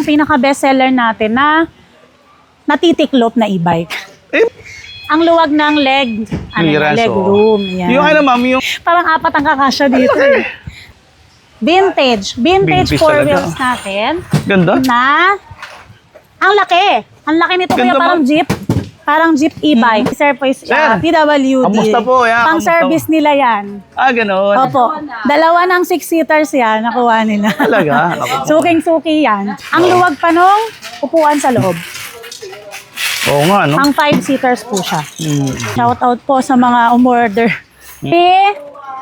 yung pinaka-bestseller natin na natitiklop na e-bike. Eh, Ang luwag ng leg, clearance, leg oo. room. Yan. Yung ano, ma'am, yung... Parang apat ang kakasya dito. Vintage. Vintage Vintage four talaga. wheels natin. Ganda. Na, ang laki. Ang laki nito kuya, Ganda, parang ma'am. jeep. Parang jeep e-bike. Surface, Sir, PWD. kamusta po? Yan, Pang-service nila yan. Gano'n. Opo. Dalawa ng 6-seaters yan, nakuha nila. Talaga? Ako. Suking-suki yan. Ang luwag pa nung upuan sa loob. Oo nga, no? Ang 5-seaters po siya. Hmm. Shout out po sa mga umorder.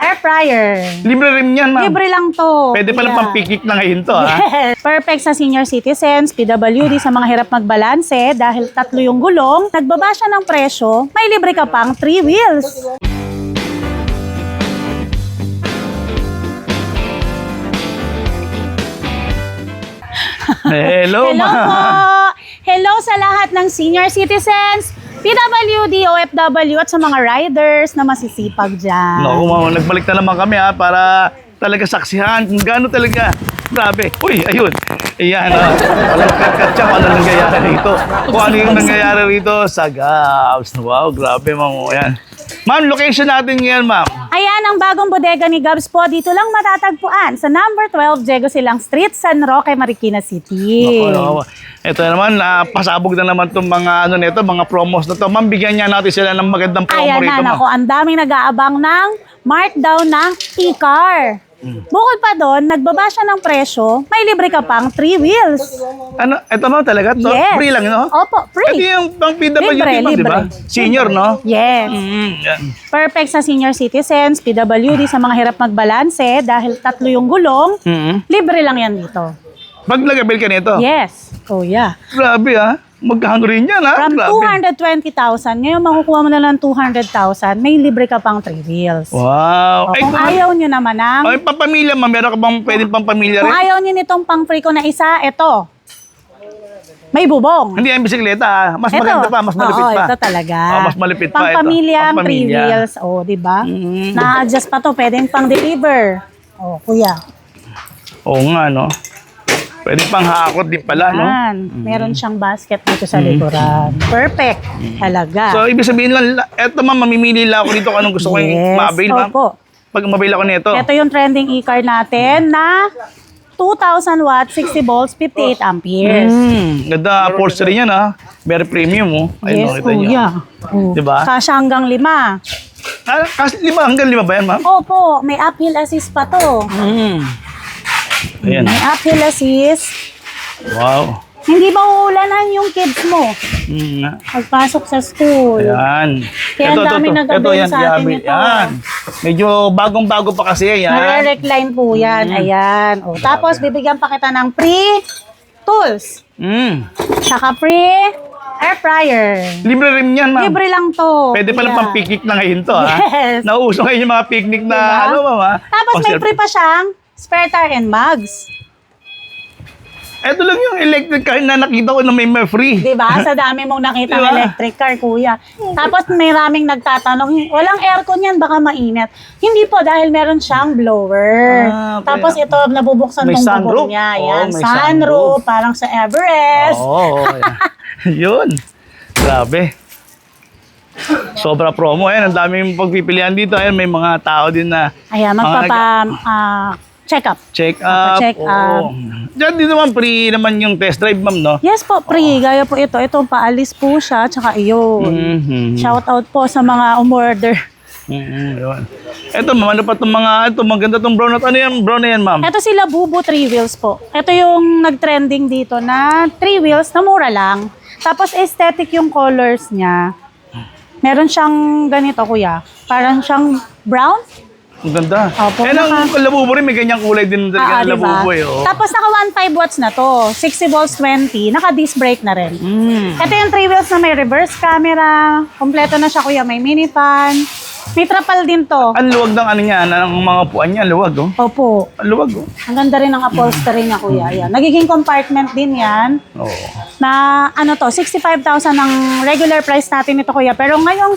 Air fryer. Libre rin yan, ma'am. Libre lang to. Pwede pala Yeah. pang picnic na ngayon to, ha? Yes. Perfect sa senior citizens, PWD, sa mga hirap magbalanse dahil 3 yung gulong. Nagbaba siya ng presyo, may libre ka pang 3 wheels. Hello, Hello ma'am. po! Hello sa lahat ng senior citizens, PWD, OFW at sa mga riders na masisipag dyan. Naku, ma'am, nagbalik na naman kami, ha, para talaga saksihan kung gaano talaga. Grabe. Uy, ayun. Ayan, ha. Walang katsa kung ano nangyayari rito. Kung ano yung nangyayari rito sa Gabs. Wow, grabe, ma'am. Ayan. Ma'am, location natin ngayon, ma'am. Ayan ang bagong bodega ni Gabs po. Dito lang matatagpuan sa number 12 Diego Silang Street, San Roque, Marikina City. Naku. Ito naman, pasabog na naman itong mga, ano nito, mga promos na to. Ma'am, bigyan niya natin sila ng magandang promo Ayan rito, na, ma'am. nako, ang daming nag-aabang ng markdown ng e-car. Bukod pa doon, nagbaba siya ng presyo, may libre ka pang 3 wheels. Ano, ito ma'am talaga? To? Yes. Free lang, no? Opo, Ito free. yung pang PWD, Libre, ma'am, di ba? libre. Senior, no? Yes. Yan. Perfect sa senior citizens, PWD, sa mga hirap magbalanse dahil 3 yung gulong, libre lang yan dito. Pag nag-avail ka nito? Yes. Oh, yeah. Grabe, ha? Magkano rin yan, ha? From Grabe. 220,000, ngayon makukuha mo na lang 200,000, may libre ka pang 3 wheels. Wow. O, kung ayaw nyo naman ng... Ay, pampamilya, ma'am. Meron ka bang pwedeng pampamilya Kung rin? ayaw nyo nitong pang free ko na isa, eto. May bubong. Hindi ang bisikleta, ha? Mas maganda pa, mas malupit Oo, pa. ito talaga. Mas malupit pa ito. Pang-pamilyang 3 Pang-pamilya. wheels. O, di ba? Na-adjust pa to, pwedeng pang-deliver. O, kuya. Oo nga, no? Pwede pang hakot din pala, no? Yan. Meron siyang basket dito sa likuran. Perfect. Talaga. So, ibig sabihin lang, eto ma'am, mamimili lang ako dito kung anong gusto ko yung Yes. ma-avail, ma'am. Opo. Pag ma-avail ako nito. Ito yung trending e-car natin na 2,000 watts, 60 volts, 58 amperes. Ganda upholstery niyan, ha? Very premium, oh. Ayun, Yes, nakita niyo. kuya. Oh. Diba? Kasya hanggang 5. Kasi 5 hanggang 5 ba yan, ma'am? Opo, may uphill assist pa to. Ayan. May uphill assist. Wow. Hindi ba uulanan yung kids mo Nga. pagpasok sa school? Ayan. Kaya ang daming nag-avail sa atin nito. Yan. Medyo bagong-bago pa kasi yan. Nare-recline po yan. Ayan. O, tapos bibigyan pa kita ng free tools. Saka free air fryer. Libre rin yan, ma'am. Libre lang to. Pwede pala Yeah. pang picnic na ngayon to, ha? Yes. Nauuso ngayon yung mga picnic na, Diba? ano, ma'am, ha? Tapos may Pang- free pa siyang spare tire and mugs. Ito lang yung electric car na nakita ko na may free. Diba? Sa dami mong nakita Diba? electric car, kuya. Tapos may raming nagtatanong, walang aircon yan, baka mainit. Hindi po, dahil meron siyang blower. Okay. Tapos ito, nabubuksan May tong sunroof? bubong niya. Oh, Yan, may sunroof, sunroof. parang sa Everest. Oo. Yun. Grabe. Sobra promo. Ayan, ang daming pagpipilian dito. Ayan, may mga tao din na Ayan, check up. check up. Check up. Oo. Diyan din naman, free naman yung test drive, ma'am, no? Yes po, free. Gaya po ito. Itong paalis po siya, tsaka iyon. Shout out po sa mga umorder. Yun. Ito, ma'am, ano pa itong mga, ito, maganda itong brown. Ano yan, brown na yan, ma'am? Ito sila Bubu 3 wheels po. Ito yung nag-trending dito na 3 wheels na mura lang. Tapos aesthetic yung colors niya. Meron siyang ganito, kuya. Parang siyang brown. Ang ganda. Opo, Ang labubo rin, may ganyang kulay din talaga ng diba? labubo, eh. Oh. Tapos naka 1.5 watts na to. 60 volts 20. Naka disc brake na rin. Ito yung 3 wheels na may reverse camera. Kompleto na siya, kuya. May mini fan. May trapal din to. Ang luwag ng ano niya, ng mga puan niya, luwag, oh. Opo. Ang luwag, oh. Ang ganda rin ng upholstery niya, kuya. Ayan. Nagiging compartment din yan. Oo. Na ano to, 65,000 ang regular price natin ito, kuya. Pero ngayong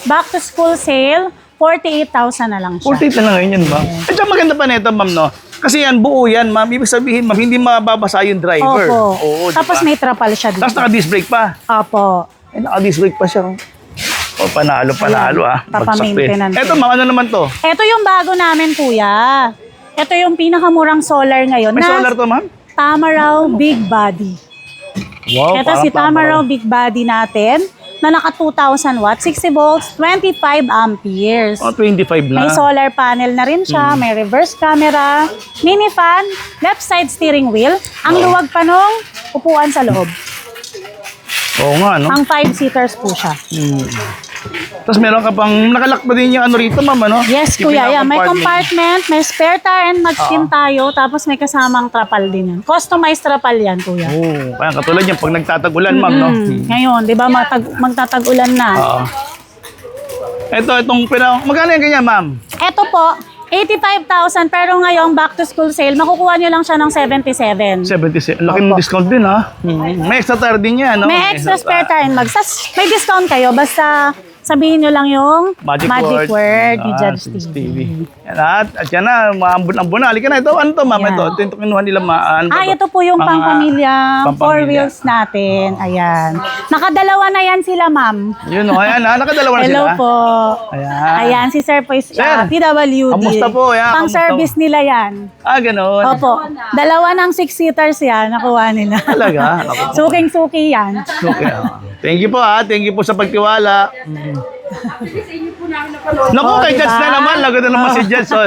back to school sale, 48,000 na lang siya. 48 na lang ngayon yan, ma'am. At saka maganda pa nito, ma'am, no? Kasi yan, buo yan, ma'am. Ibig sabihin, ma'am, hindi mababasa yung driver. Opo. Oo, Tapos diba? may trapal siya dito. Tapos naka-disc brake pa. Opo. Naka-disc brake pa siya. O, panalo ah. Papa-maintenance. Ito, ma'am, ano naman to? Ito yung bago namin, kuya. Ito yung pinakamurang solar ngayon. May solar to, ma'am? Tamaraw Big Body. Wow, Ito si Tamaraw Big Body natin na naka 2,000 watts, 60 volts, 25 amperes. Oh, 25 na. May solar panel na rin siya, may reverse camera, mini fan, left side steering wheel. Ang luwag pa nung upuan sa loob. Oo nga, no? Ang 5-seaters po siya. Tapos meron ka pang, nakalak ba din yung ano rito, ma'am, ano? Yes, Yung kuya. Yeah, may pinaka-compartment. compartment, may spare tire and mag-skim tayo, tapos may kasamang trapal din yan. Customized trapal yan, kuya. Oo, kaya katulad yan, pag nagtatagulan, ma'am, no? Ngayon, di ba, magtatag-ulan na. Oo. Itong magkano yung ganyan, ma'am? Ito po, 85,000 pero ngayong back to school sale, makukuha nyo lang siya ng 77. 77. Laki ng Opo. discount din, ha? May extra tire din yan, no? May extra spare tire. May discount kayo, basta sabihin nyo lang yung magic word ni Judge Steve. Yan at yan na, maambun-ambun na. Halika na, ito, ano to, ma'am? Yan. Ito yung kinuha nila, ano ba Ito po yung Mga pang-pamilya, 4 pampamilya. wheels natin. Ayan. Nakadalawa na yan sila, ma'am. Yun, o, ayan, ha? Nakadalawa na Hello sila. po. Ayan. Ayan, si Sir po is Sir, PWD. kamusta po? Ayan, Pang-service nila yan. Ganun. Opo. Dalawa ng 6-seaters yan, nakuha nila. Talaga? Ako. Suking-suki yan. Okay. Thank you po, ha? Thank you po sa pagtiwala. Naku, kay diba? Judge na naman. Lago na naman si Judge. So,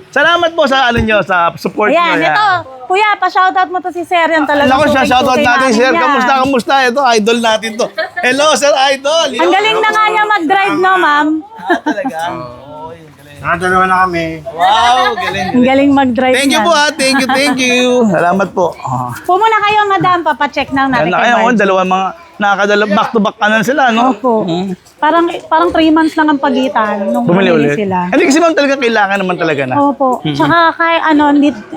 salamat po sa ano nyo, sa support Ayan, nyo. ito. Kuya, pa-shoutout mo to si Sir. Yan talaga. Naku, siya, shoutout natin, sir. Yan. Kamusta? Ito, idol natin to. Hello, sir, idol. Ang galing na nga niya mag-drive, no, ma'am? Talaga. Nakadalawa na kami. Wow, galing. Ang galing mag-drive Thank you niyan. po, ha. Thank you. Salamat po. Pumuna kayo, madam. Papacheck lang natin Yan na kay kayo, Margie. dalawa mga back to back ka na sila, no? Opo. Parang 3 months lang ang pagitan nung Bumili bumili ulit. sila. Hindi kasi ma'am talaga kailangan naman talaga na. Opo. Tsaka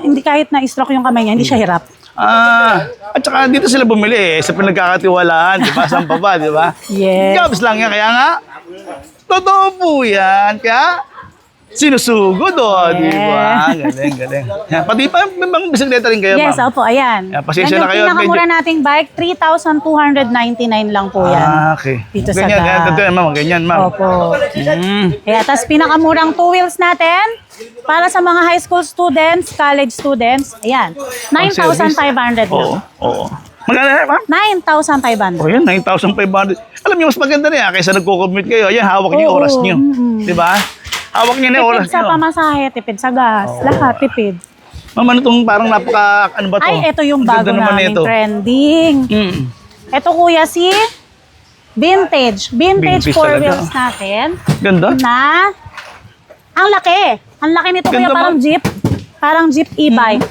hindi kahit na-stroke yung kamay niya, hindi siya hirap. At saka dito sila bumili sa pinagkakatiwalaan, di ba? Saan pa ba, di ba? Yes. Jobs lang yan, kaya nga, totoo po yan. Kaya, sinusugod, di ba? Galing. Yan, pati pa, may mga bisikleta rin kayo, Yes, ma'am. opo, ayan. Yan, pasensya na kayo, Yung pinakamura nating bike, 3,299 lang po yan. Okay. Dito sa ganyan, ga- ganyan, ma'am. Opo. Kaya, tas pinakamurang 2 wheels natin, para sa mga high school students, college students, ayan, 9,500 Oo, lang. oo. Magkano yan, ma'am? 9,500. O yan, 9,500. Alam niyo, mas maganda na yan kaysa nagko-commute kayo. Ayan, hawak niyo yung Oo, oras niyo. Di ba? Hawak niyo na yung oras Tipid sa niyo. pamasahe, tipid sa gas, lahat tipid. Ma'am, ano itong parang ano ba to? Ay, ito yung Ang bago ganda naman namin nito. trending. Ito kuya si Vintage Vintage 4 talaga. wheels natin Ganda. na ang laki. Ang laki nito kuya, Ganda, parang ma'am. jeep. Parang jeep e-bike.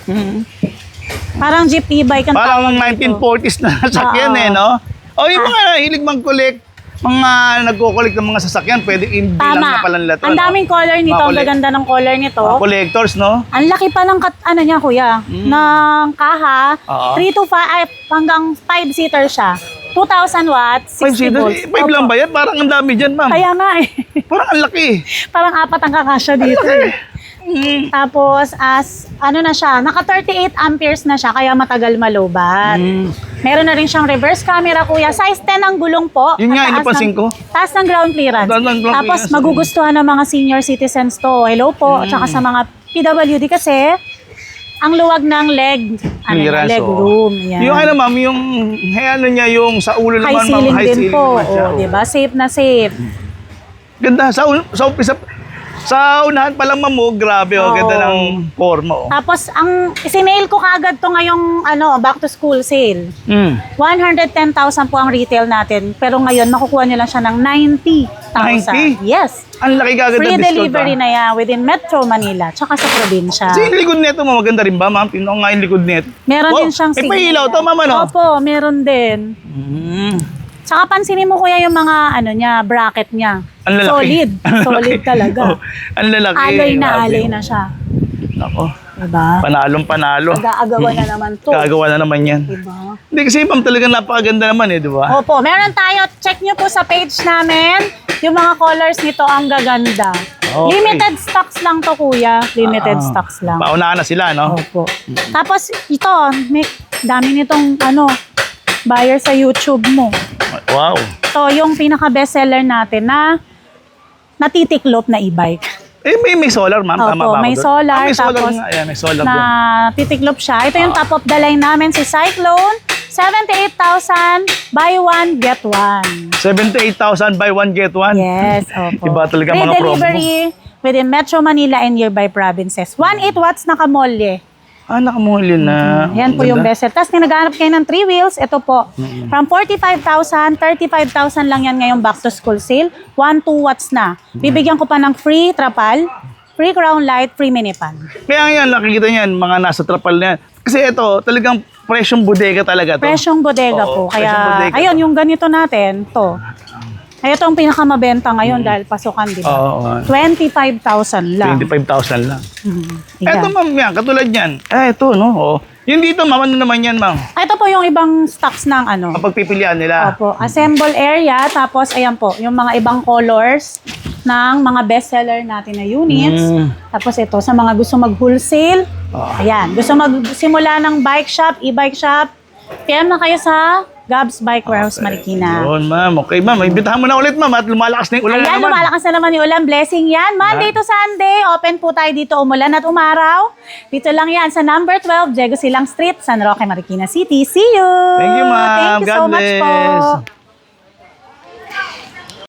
Parang jeep e-bike ang Parang tawag dito. 1940s na sasakyan Oo. no? O yung mga hilig mag-collect, mga nagko-collect ng mga sasakyan, pwede hindi lang na pala nila to. Ang daming color nito, ang gaganda ng color nito. Collectors, no? Ang laki pa ng ano niya kuya, ng kaha. Oo. 3 to 5 hanggang 5-seater siya. 2,000 watts, 60 volts. 5 lang ba yan? Parang ang dami dyan, ma'am. Kaya nga eh. Parang ang laki. Parang 4 ang kakasya dito. Tapos ano na siya, naka 38 amperes na siya kaya matagal malobat. Meron na rin siyang reverse camera kuya. Size 10 ang gulong po. Yun nga, At napansin ko. Taas ng ground clearance. Taas ng ground Tapos clearance. magugustuhan ng mga senior citizens to. Hello po. Tsaka sa mga PWD kasi ang luwag ng Clearance, leg oo. room. Yan. Yung ano, ma'am, yung ano niya, yung sa ulo high naman, ma'am, ceiling high din ceiling po. naman siya. O, diba? Safe na safe. Ganda. Sa umpisa, sa unahan pa lang, ma'am, grabe, Oo. ganda ng forma, Tapos ang isinail ko kaagad to ngayong back to school sale. 110,000 po ang retail natin. Pero ngayon, makukuha nyo lang siya ng 90,000. 90? Yes. Ang laki kagad Free ng discount, delivery na yan within Metro Manila. Tsaka sa probinsya. Kasi yung likod nito, ma'am, maganda rin ba, ma'am? Tingnan ko nga yung likod nito. Meron Wow, din siyang may pailaw to, ma'am, ano? Opo, meron din. Tsaka pansinin mo kuya yung mga niya, bracket niya. Ang lalaki. Solid. Ang lalaki. Solid talaga. Oh, ang lalaki. Alloy Grabe. na siya. Nako. Diba? Panalong panalo. Nag-aagawan na naman to. Gagawa na naman yan. Diba? Hindi kasi ma'am talagang napakaganda naman di ba? Opo, meron tayo. Check nyo po sa page namin. Yung mga colors nito ang gaganda. Okay. Limited stocks lang to, kuya. Limited stocks lang. Paunahan na sila, no? Opo. Tapos ito, may dami nitong buyer sa YouTube mo. Wow. Ito yung pinaka-bestseller natin na natitiklop na e-bike. Eh, may solar, ma'am. Tama Opo, ba ako may doon? solar, May solar tapos nga. Ayan, may solar na doon. titiklop siya. Ito yung top of the line namin, si Cyclone. 78,000, buy one, get one. 78,000 buy one, get one. Yes, opo. Iba talaga Free mga promo. delivery within Metro Manila and nearby provinces. 1.8 watts nakamolye. Ah, nakamuli na. Yan po yung best seller. Tapos kung naghahanap kayo ng 3 wheels, ito po. From 45,000, 35,000 lang yan ngayong back to school sale. 1, 2 watts na. Bibigyan ko pa ng free trapal, free crown light, free minipan. Kaya yan, nakikita niyan, mga nasa trapal na yan. Kasi ito, talagang presyong bodega talaga to. Presyong bodega Oo, po. presyong Kaya, bodega ayun, to. yung ganito natin, to. Ay, ito ang pinakamabenta ngayon dahil pasukan, di ba? Oo. 25,000 lang. 25,000 lang. Yan. Eto ma'am, yan, katulad yan. Ito, no? Oh. Yung dito, ma'am, ano naman yan, ma'am? Ito po yung ibang stocks ng Kapag pipilian nila. Opo, assemble area, tapos ayan po, yung mga ibang colors ng mga bestseller natin na units. Tapos ito, sa mga gusto mag-wholesale, ayan, gusto magsimula ng bike shop, e-bike shop, PM na kayo sa Gabs Bike Warehouse Marikina. Yun, ma'am. Okay, ma'am. Imbitahan mo na ulit, ma'am. At lumalakas na yung ulan na Ayan, naman. lumalakas na naman yung ulan. Blessing yan. Monday to Sunday, open po tayo dito, umulan at umaraw. Dito lang yan sa number 12, Diego Silang Street, San Roque, Marikina City. See you! Thank you, ma'am. Thank you so God much po. bless.